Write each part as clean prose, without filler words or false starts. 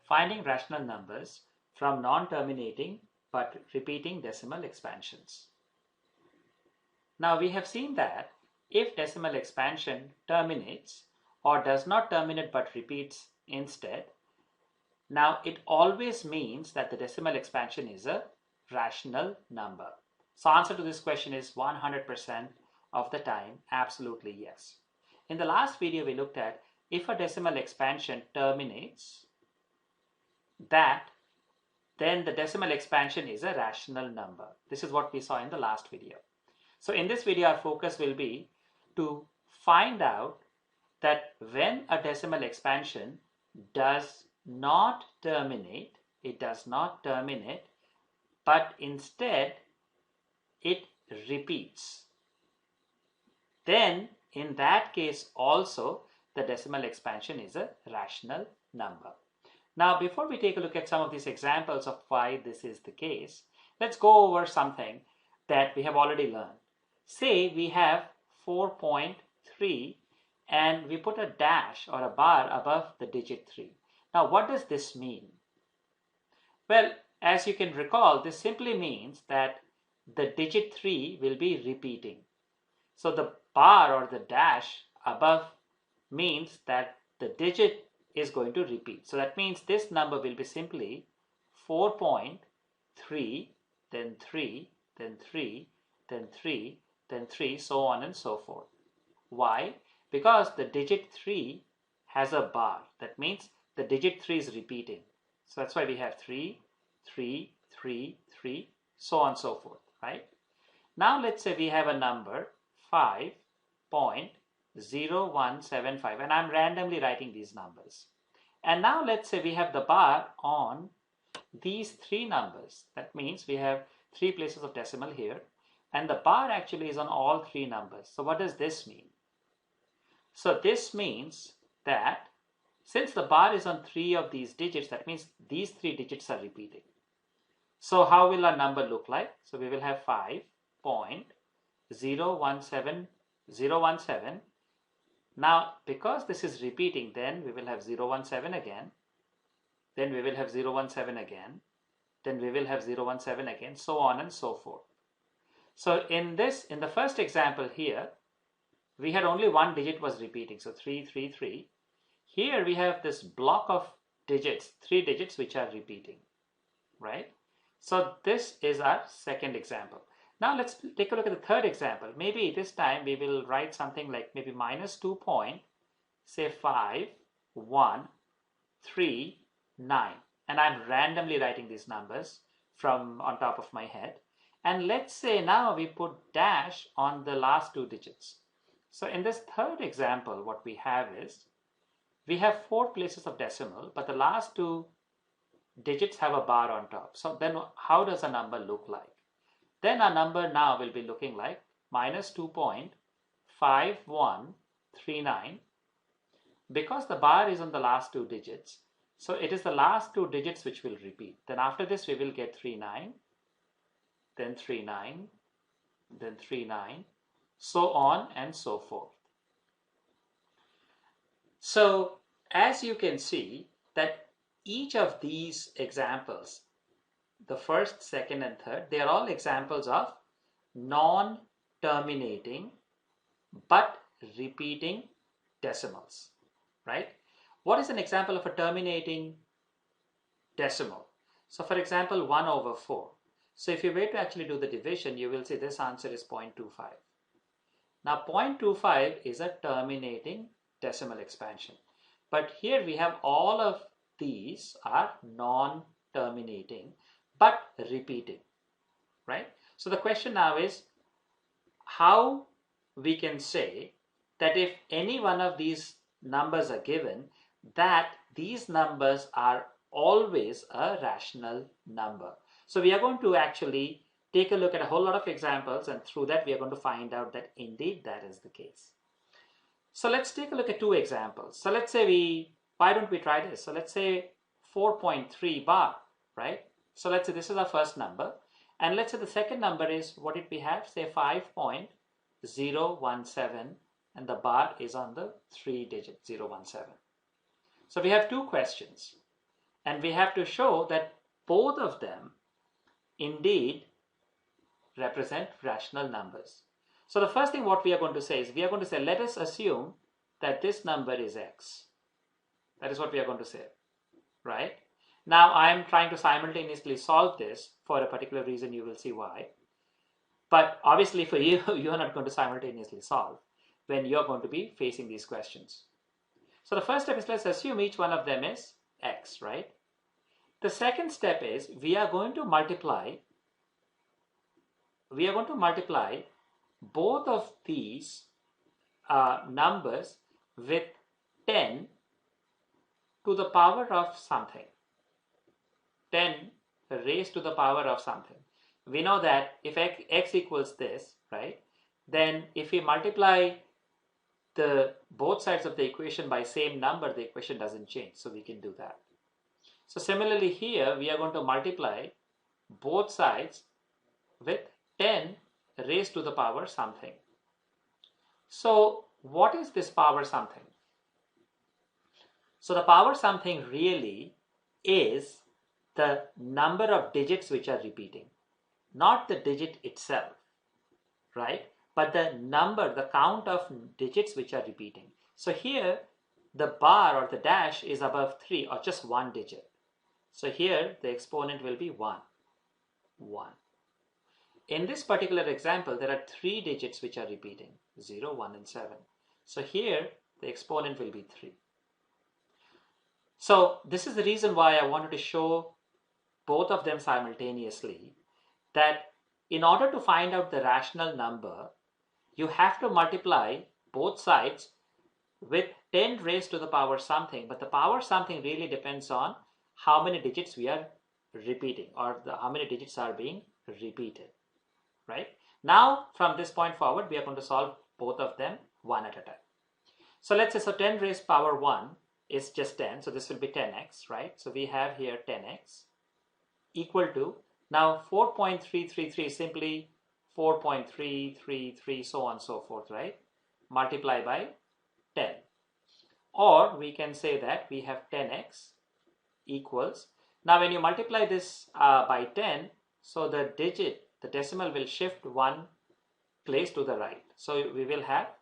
finding rational numbers from non-terminating but repeating decimal expansions. Now we have seen that if decimal expansion terminates or does not terminate but repeats instead, now it always means that the decimal expansion is a rational number. So answer to this question is 100% of the time, absolutely yes. In the last video we looked at if a decimal expansion terminates, then the decimal expansion is a rational number. This is what we saw in the last video. So in this video our focus will be to find out that when a decimal expansion does not terminate, but instead it repeats, then in that case also the decimal expansion is a rational number. Now before we take a look at some of these examples of why this is the case, let's go over something that we have already learned. Say we have 4.3 and we put a dash or a bar above the digit 3. Now what does this mean? Well, as you can recall, this simply means that the digit 3 will be repeating. So the bar or the dash above means that the digit is going to repeat. So that means this number will be simply 4.3, then 3, then 3, then 3, then 3, so on and so forth. Why? Because the digit 3 has a bar. That means the digit 3 is repeating. So that's why we have 3, 3, 3, 3, so on and so forth, right? Now let's say we have a number 5.0175 and I'm randomly writing these numbers. And now let's say we have the bar on these three numbers. That means we have 3 places of decimal here and the bar actually is on all 3 numbers. So what does this mean? So this means that since the bar is on 3 of these digits, that means these 3 digits are repeating. So how will our number look like? So we will have 5.017017. Now because this is repeating, then we will have 017 again, then we will have 017 again, then we will have 017 again, so on and so forth. So in the first example here, we had only one digit was repeating, so 3, 3, 3. Here we have this block of digits, 3 digits which are repeating, right? So this is our second example. Now let's take a look at the third example. Maybe this time we will write something like maybe -2.5139, and I'm randomly writing these numbers from on top of my head. And let's say now we put dash on the last 2 digits. So in this third example, what we have is we have 4 places of decimal, but the last 2 digits have a bar on top. So then how does a number look like? Then our number now will be looking like -2.5139. Because the bar is on the last 2 digits, so it is the last 2 digits which will repeat. Then after this we will get 39, then 39, then 39, so on and so forth. So as you can see that each of these examples, the first, second and third, they are all examples of non-terminating but repeating decimals, right? What is an example of a terminating decimal? So for example, 1/4. So if you were to actually do the division, you will see this answer is 0.25. Now 0.25 is a terminating decimal expansion. But here we have all of these are non-terminating but repeating, right? So the question now is how we can say that if any one of these numbers are given, that these numbers are always a rational number. So we are going to actually take a look at a whole lot of examples, and through that we are going to find out that indeed that is the case. So let's take a look at 2 examples. So let's say why don't we try this? So let's say 4.3 bar, right? So let's say this is our first number, and let's say the second number is, what did we have? Say 5.017, and the bar is on the 3 digit 017. So we have 2 questions. And we have to show that both of them indeed represent rational numbers. So the first thing what we are going to say is, we are going to say, let us assume that this number is x. That is what we are going to say, right? Now I am trying to simultaneously solve this for a particular reason. You will see why. But obviously for you, you are not going to simultaneously solve when you are going to be facing these questions. So the first step is, let's assume each one of them is x, right? The second step is, we are going to multiply both of these numbers with 10 to the power of something. 10 raised to the power of something. We know that if x equals this, right, then if we multiply both sides of the equation by same number, the equation doesn't change. So we can do that. So similarly here, we are going to multiply both sides with 10 raised to the power something. So what is this power something? So the power something really is the number of digits which are repeating, not the digit itself, right? But the number, the count of digits which are repeating. So here, the bar or the dash is above 3 or just one digit. So here, the exponent will be 1. 1. In this particular example, there are 3 digits which are repeating, 0, 1, and 7. So here, the exponent will be 3. So this is the reason why I wanted to show both of them simultaneously, that in order to find out the rational number, you have to multiply both sides with 10 raised to the power something, but the power something really depends on how many digits we are repeating, or how many digits are being repeated, right? Now from this point forward, we are going to solve both of them one at a time. So let's say, so 10 raised power 1 is just 10, so this will be 10x, right? So we have here 10x equal to, now 4.333 simply 4.333, so on and so forth, right? Multiply by 10. Or we can say that we have 10x equals, now when you multiply this by 10, so the decimal will shift one place to the right. So we will have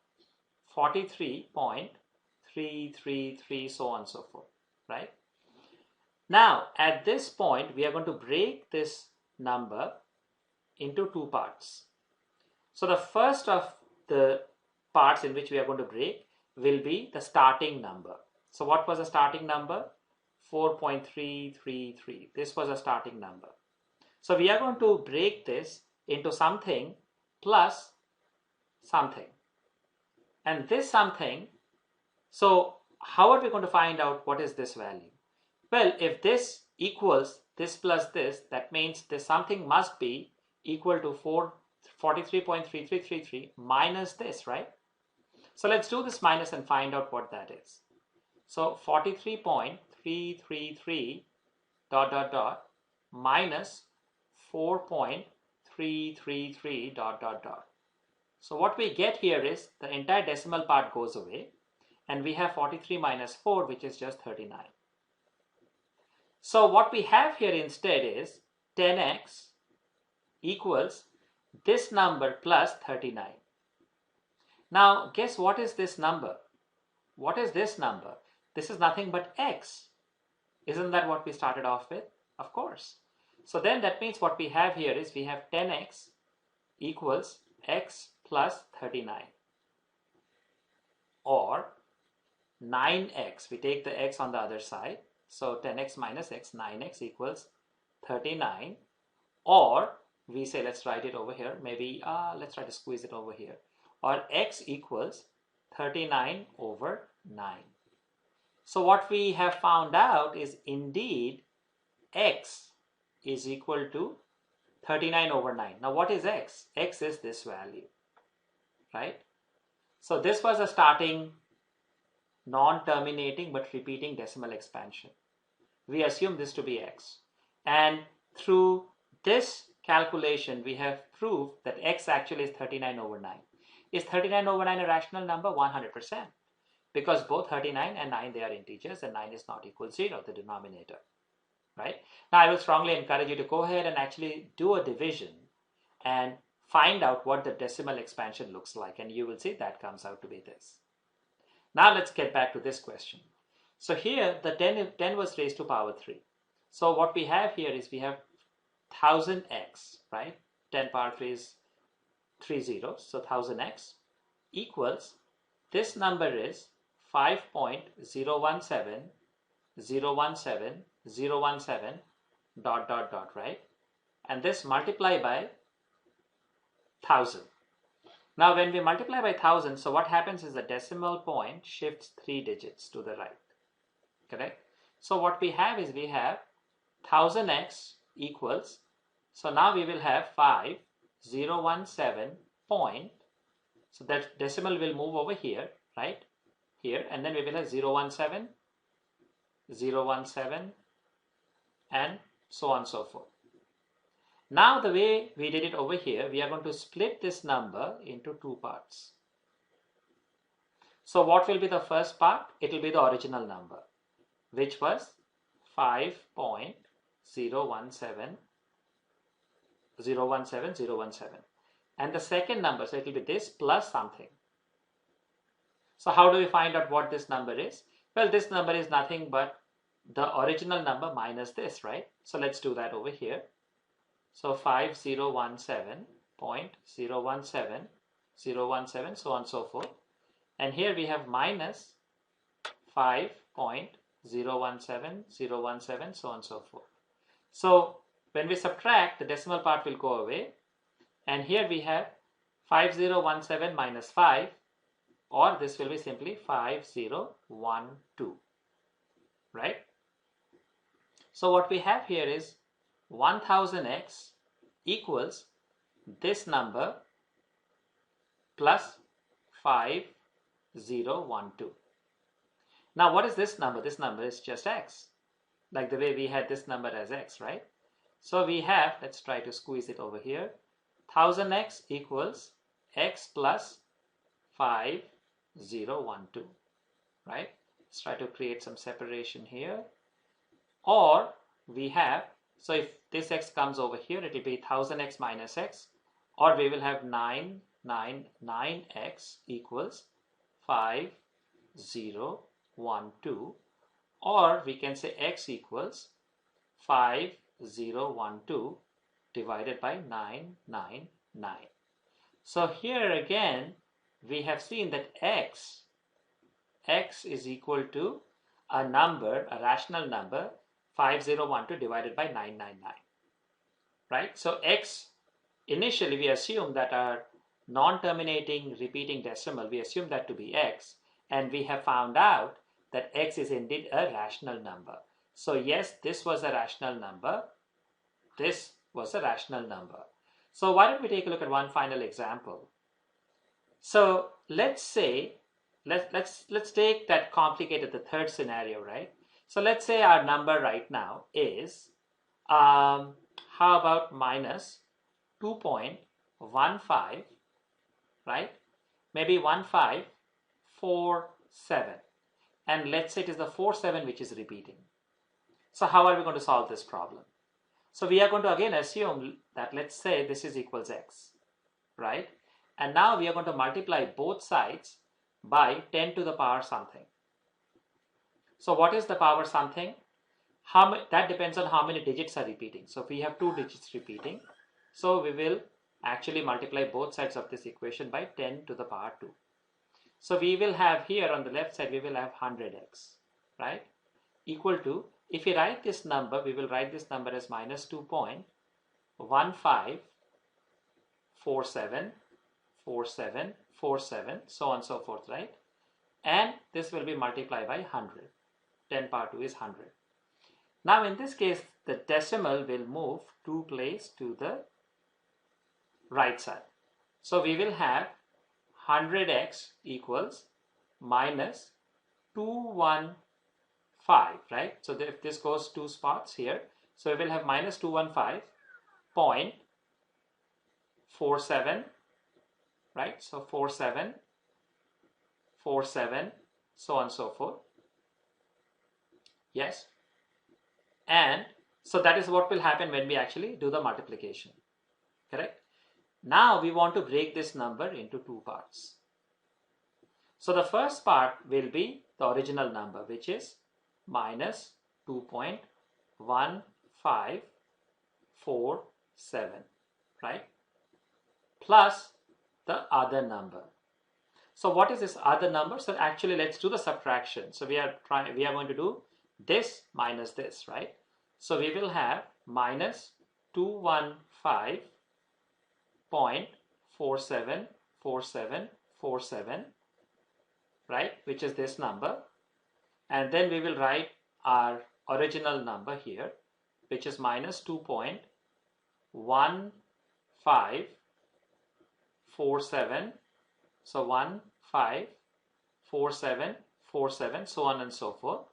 43.333, so on and so forth, right? Now at this point, we are going to break this number into two parts. So the first of the parts in which we are going to break will be the starting number. So what was the starting number? 4.333. This was a starting number. So we are going to break this into something plus something. And this something, so how are we going to find out what is this value? Well, if this equals this plus this, that means this something must be equal to 43.3333 minus this, right? So let's do this minus and find out what that is. So 43.333 dot dot dot minus 4.333 dot dot dot. So what we get here is the entire decimal part goes away, and we have 43 minus 4, which is just 39. So what we have here instead is 10x equals this number plus 39. Now guess what is this number? What is this number? This is nothing but x. Isn't that what we started off with? Of course. So then that means what we have here is, we have 10x equals x plus 39, or 9x. We take the x on the other side. So 10x minus x, 9x equals 39, or we say, let's write it over here. Maybe let's try to squeeze it over here. Or x equals 39 over 9. So what we have found out is indeed x is equal to 39 over 9. Now what is x? X is this value, right? So this was a starting non-terminating but repeating decimal expansion. We assume this to be x. And through this calculation, we have proved that x actually is 39 over 9. Is 39 over 9 a rational number? 100%. Because both 39 and 9, they are integers, and 9 is not equal to 0, the denominator. right? Now, I will strongly encourage you to go ahead and actually do a division and find out what the decimal expansion looks like, and you will see that comes out to be this. Now, let's get back to this question. So here, the 10 was raised to power 3. So what we have here is we have 1000x, right? 10 power 3 is 3 zeros, so 1000x equals, this number is 5.017 dot dot dot, right? And this multiply by 1000. Now when we multiply by 1000, so what happens is the decimal point shifts 3 digits to the right, correct? So what we have is we have 1000x equals, so now we will have 5017 point, so that decimal will move over here, right? Here, and then we will have 017, 017, and so on and so forth. Now the way we did it over here, we are going to split this number into 2 parts. So what will be the first part? It will be the original number, which was 5.017, and the second number, so it will be this plus something. So how do we find out what this number is? Well, this number is nothing but the original number minus this, right? So let's do that over here. So 5017.017, 017, so on and so forth. And here we have minus 5.017, 017, so on and so forth. So when we subtract, the decimal part will go away. And here we have 5017 minus 5, or this will be simply 5012, right? So what we have here is 1000x equals this number plus 5012. Now what is this number? This number is just x, like the way we had this number as x, right? So we have, let's try to squeeze it over here, 1000x equals x plus 5012, right? Let's try to create some separation here. Or we have, so if this x comes over here, it will be 1000x minus x, or we will have 999x equals 5012, or we can say x equals 5012 divided by 999. So here again, we have seen that x is equal to a number, a rational number, 5012 divided by 999, right? So x, initially we assume that our non-terminating repeating decimal, we assume that to be x, and we have found out that x is indeed a rational number. So yes, this was a rational number, this was a rational number. So why don't we take a look at one final example. So let's say, let's take that complicated, the third scenario, right? So let's say our number right now is, how about minus 2.15, right? Maybe 1547. And let's say it is the 47 which is repeating. So how are we going to solve this problem? So we are going to again assume that, let's say this is equals x, right? And now we are going to multiply both sides by 10 to the power something. So what is the power something? That depends on how many digits are repeating. So if we have 2 digits repeating, so we will actually multiply both sides of this equation by 10 to the power 2. So we will have here on the left side, we will have 100x, right? Equal to, if we write this number, we will write this number as minus 2.1547, so on and so forth, right? And this will be multiplied by 100. 10 power 2 is 100. Now in this case, the decimal will move 2 places to the right side. So we will have 100x equals minus 215, right? So if this goes 2 spots here, so we will have minus 215.47, right? So 47, so on and so forth. Yes. And So that is what will happen when we actually do the multiplication. Correct? Now we want to break this number into two parts. So the first part will be the original number, which is minus 2.1547, right? Plus the other number. So what is this other number? So actually let's do the subtraction. So we are going to do this minus this, right? So we will have minus 215.474747, right, which is this number, and then we will write our original number here, which is minus 2.1547, so 154747, so on and so forth,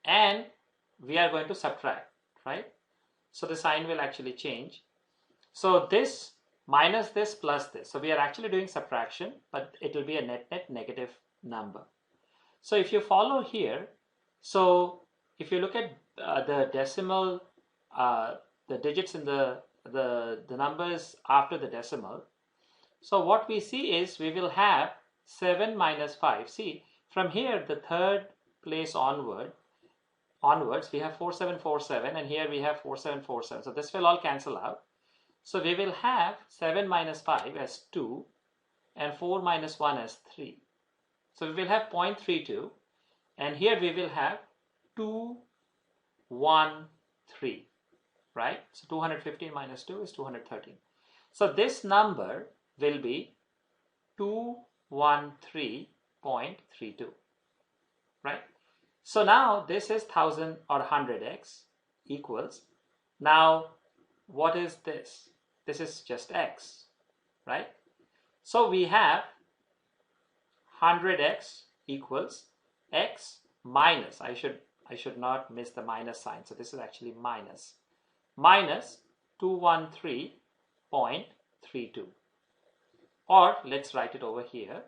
and we are going to subtract, right? So the sign will actually change. So this minus this plus this, so we are actually doing subtraction, but it will be a net negative number. So if you follow here, so if you look at the decimal, the digits in the numbers after the decimal, so what we see is we will have 7 minus 5. See, from here the third place onwards we have 4747, and here we have 4747. So this will all cancel out. So we will have 7 minus 5 as 2 and 4 minus 1 as 3. So we will have 0.32, and here we will have 213, right? So 215 minus 2 is 213. So this number will be 213.32, right? So now this is 1000 or 100x equals, now what is this? This is just x, right? So we have 100x equals x minus, I should not miss the minus sign, so this is actually minus 213.32, or let's write it over here,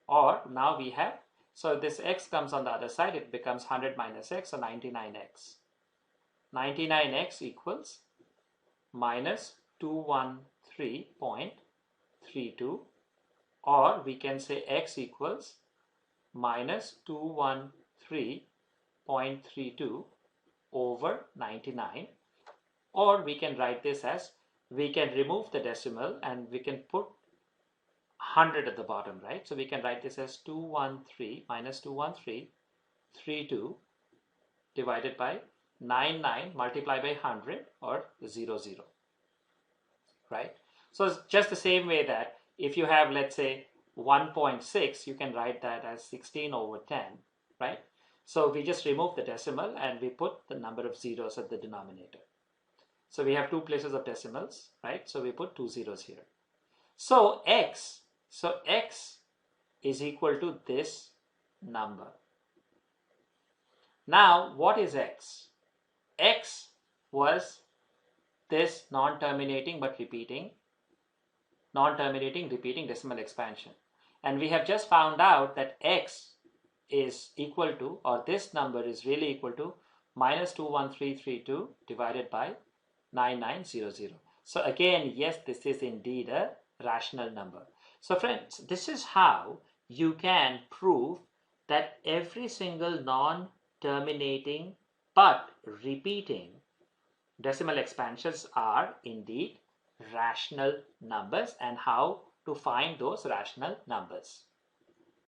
or now we have, so this x comes on the other side, it becomes 100 minus x, so 99x. 99x equals minus 213.32, or we can say x equals minus 213.32 over 99, or we can write this as, we can remove the decimal and we can put 100 at the bottom, right? So we can write this as 213 minus 213.32 divided by 99 multiplied by 100, or 00, right? So it's just the same way that if you have, let's say, 1.6, you can write that as 16 over 10, right? So we just remove the decimal and we put the number of zeros at the denominator. So we have two places of decimals, right? So we put two zeros here. So x is equal to this number. Now what is x? X was this non-terminating but repeating decimal expansion, and we have just found out that x is equal to, or this number is really equal to, minus 21332 divided by 9900. So again, yes, this is indeed a rational number. So friends, this is how you can prove that every single non-terminating but repeating decimal expansions are indeed rational numbers, and how to find those rational numbers.